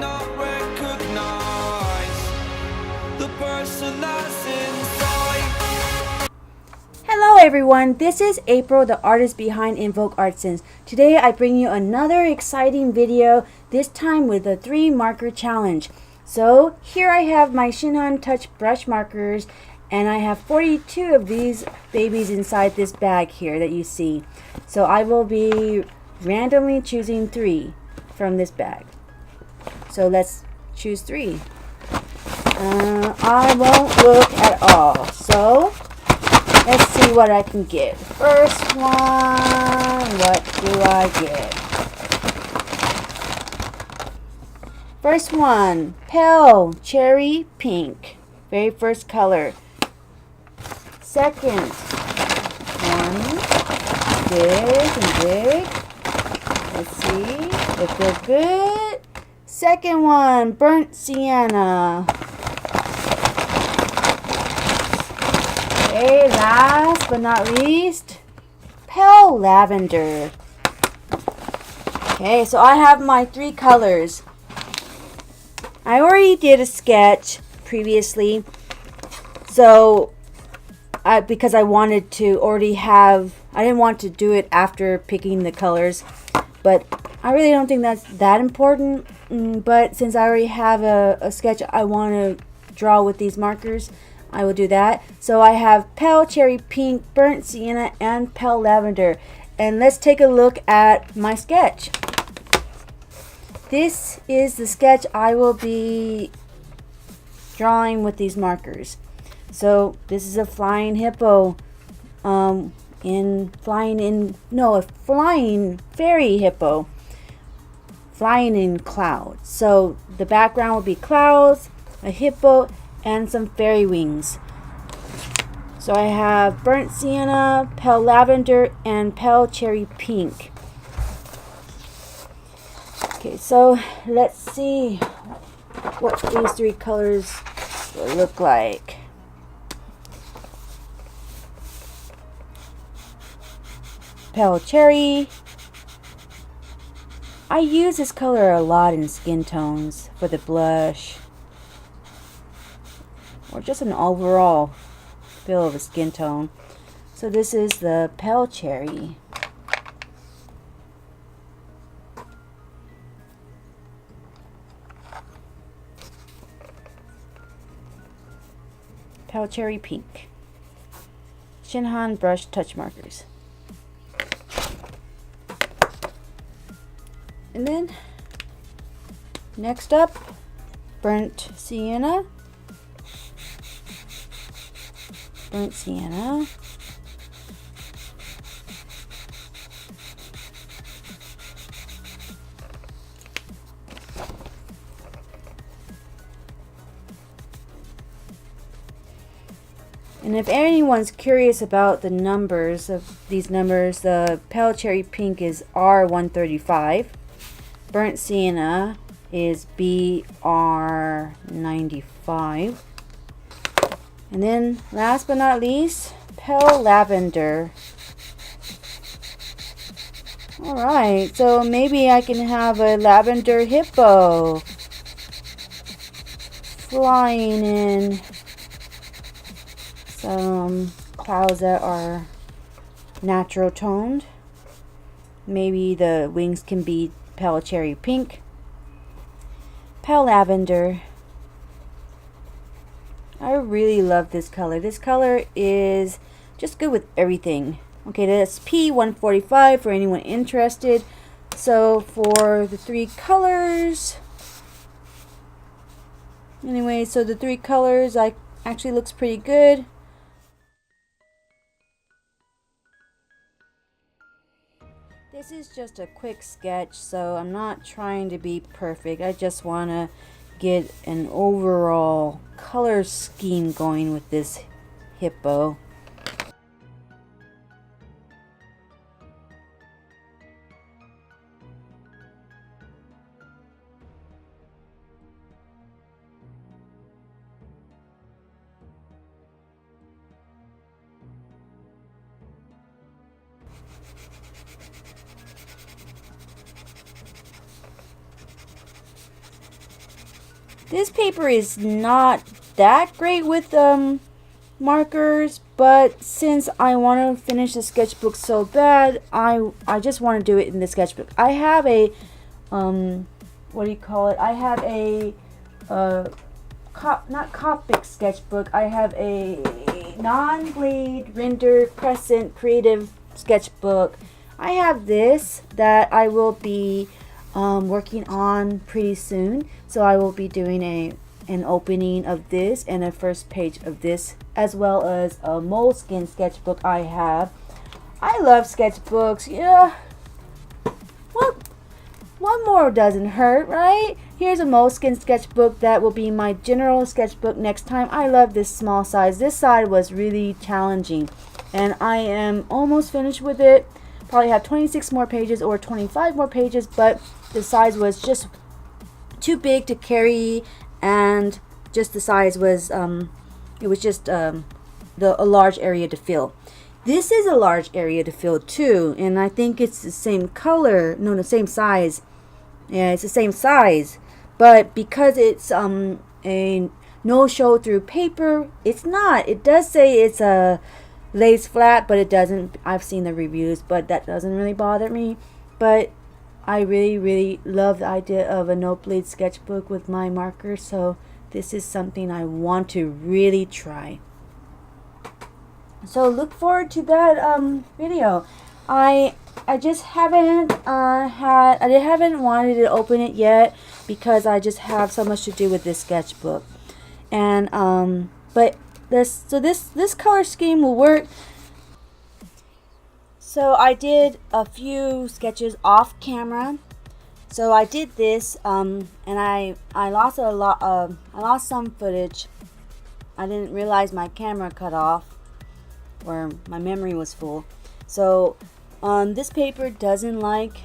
not recognize the person that's inside. Hello everyone, this is April, the artist behind InvokeArtSense. Today I bring you another exciting video, this time with a 3 marker challenge. So here I have my Shinhan Touch brush markers, and I have 42 of these babies inside this bag here that you see. So I will be randomly choosing 3 from this bag. So let's choose 3. I won't look at all. So let's see what I can get. First one, what do I get? First one, pale cherry pink. Very first color. Second one, big and big. Let's see, they feel good. Second one, burnt sienna. Okay, last but not least, pale lavender. Okay, so I have my 3 colors. I already did a sketch previously, so because I wanted to already have, I didn't want to do it after picking the colors, but I really don't think that's that important. But since I already have a sketch I want to draw with these markers, I will do that. So I have pale cherry pink, burnt sienna, and pale lavender. And let's take a look at my sketch. This is the sketch I will be drawing with these markers. So this is a flying hippo, a flying fairy hippo, flying in clouds. So the background will be clouds, a hippo, and some fairy wings. So I have burnt sienna, pale lavender, and pale cherry pink. Okay, so let's see what these 3 colors will look like. Pale cherry. I use this color a lot in skin tones for the blush, or just an overall feel of a skin tone. So this is the pale cherry. Pale cherry pink. Shinhan brush touch markers. And then next up, burnt sienna. Burnt sienna. And if anyone's curious about the numbers of these numbers, the pale cherry pink is R135. Burnt sienna is BR95. And then last but not least, pale lavender. Alright, so maybe I can have a lavender hippo flying in some clouds that are natural toned. Maybe the wings can be pale cherry pink, pale lavender. I really love this color. This color is just good with everything. Okay, that's P145 for anyone interested. So for the 3 colors, anyway, so the 3 colors actually looks pretty good. This is just a quick sketch, so I'm not trying to be perfect. I just want to get an overall color scheme going with this hippo. This paper is not that great with markers, but since I want to finish the sketchbook so bad, I just want to do it in the sketchbook. I have a what do you call it? I have a not Copic sketchbook. I have a non-blade render crescent creative sketchbook. I have this that I will be working on pretty soon. So I will be doing an opening of this and a first page of this, as well as a moleskin sketchbook I have. I love sketchbooks. Yeah. Well, one more doesn't hurt, right? Here's a moleskin sketchbook that will be my general sketchbook next time. I love this small size. This side was really challenging, and I am almost finished with it. Probably have 26 more pages or 25 more pages, but the size was just too big to carry, and just the size was it was just a large area to fill. This is a large area to fill too, and I think it's the same color. No, the same size. Yeah, it's the same size, but because it's a no show through paper, it's not. It does say it's a lays flat, but it doesn't. I've seen the reviews, but that doesn't really bother me. But I really love the idea of a no blade sketchbook with my marker, so this is something I want to really try. So look forward to that video. I just haven't I haven't wanted to open it yet because I just have so much to do with this sketchbook. And but this color scheme will work. So I did a few sketches off camera. So I did this and I lost I lost some footage. I didn't realize my camera cut off, or my memory was full. So this paper doesn't like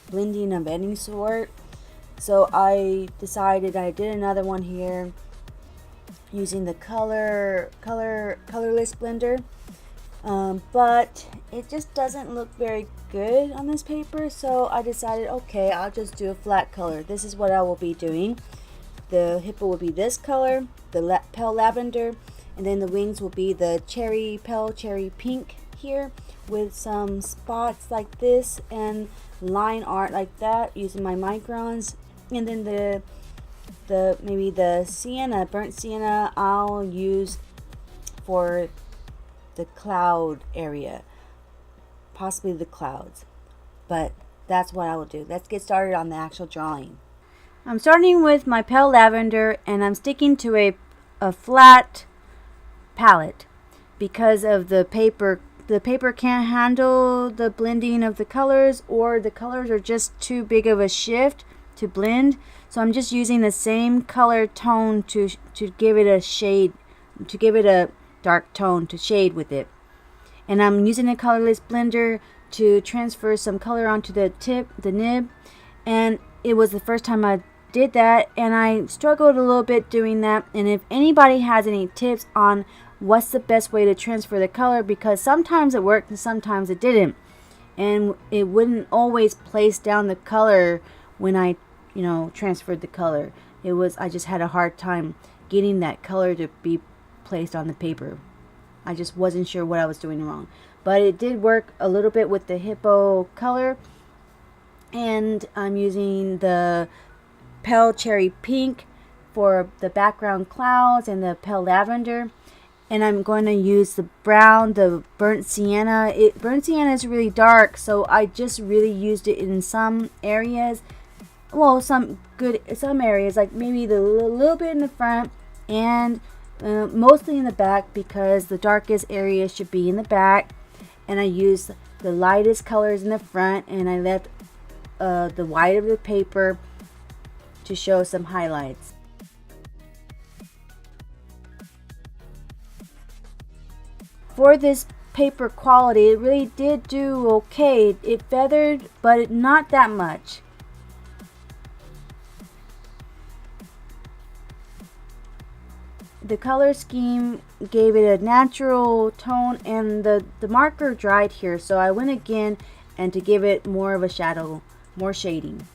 blending of any sort, so I decided I did another one here using the colorless blender, but it just doesn't look very good on this paper, so I decided, okay, I'll just do a flat color. This is what I will be doing. The hippo will be this color, the pale lavender, and then the wings will be the pale cherry pink here, with some spots like this and line art like that using my microns. And then maybe the sienna, burnt sienna, I'll use for the cloud area, possibly the clouds, but that's what I will do. Let's get started on the actual drawing. I'm starting with my pale lavender, and I'm sticking to a flat palette because of the paper. The paper can't handle the blending of the colors, or the colors are just too big of a shift to blend. So I'm just using the same color tone to give it a shade, to give it a dark tone to shade with it. And I'm using a colorless blender to transfer some color onto the nib. And it was the first time I did that, and I struggled a little bit doing that. And if anybody has any tips on what's the best way to transfer the color, because sometimes it worked and sometimes it didn't, and it wouldn't always place down the color when I transferred the color. I just had a hard time getting that color to be placed on the paper. I just wasn't sure what I was doing wrong, but it did work a little bit with the hippo color. And I'm using the pale cherry pink for the background clouds and the pale lavender. And I'm going to use the brown, the burnt sienna. Burnt sienna is really dark, so I just really used it in some areas. Well, some areas, like maybe the little bit in the front, and mostly in the back, because the darkest area should be in the back. And I used the lightest colors in the front, and I left the white of the paper to show some highlights. For this paper quality, it really did do okay. It feathered, but not that much. The color scheme gave it a natural tone, and the marker dried here, so I went again and to give it more of a shadow, more shading.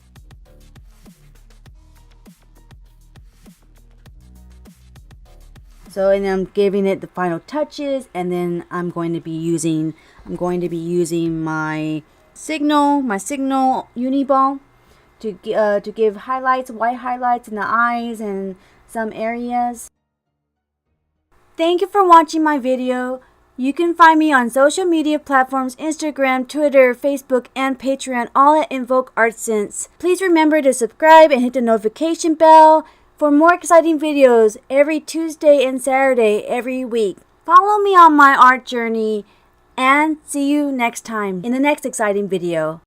So, and I'm giving it the final touches, and then I'm going to be using my Signo Uni-ball to give highlights, white highlights in the eyes and some areas. Thank you for watching my video. You can find me on social media platforms, Instagram, Twitter, Facebook, and Patreon, all at InvokeArtSense. Please remember to subscribe and hit the notification bell for more exciting videos every Tuesday and Saturday every week. Follow me on my art journey, and see you next time in the next exciting video.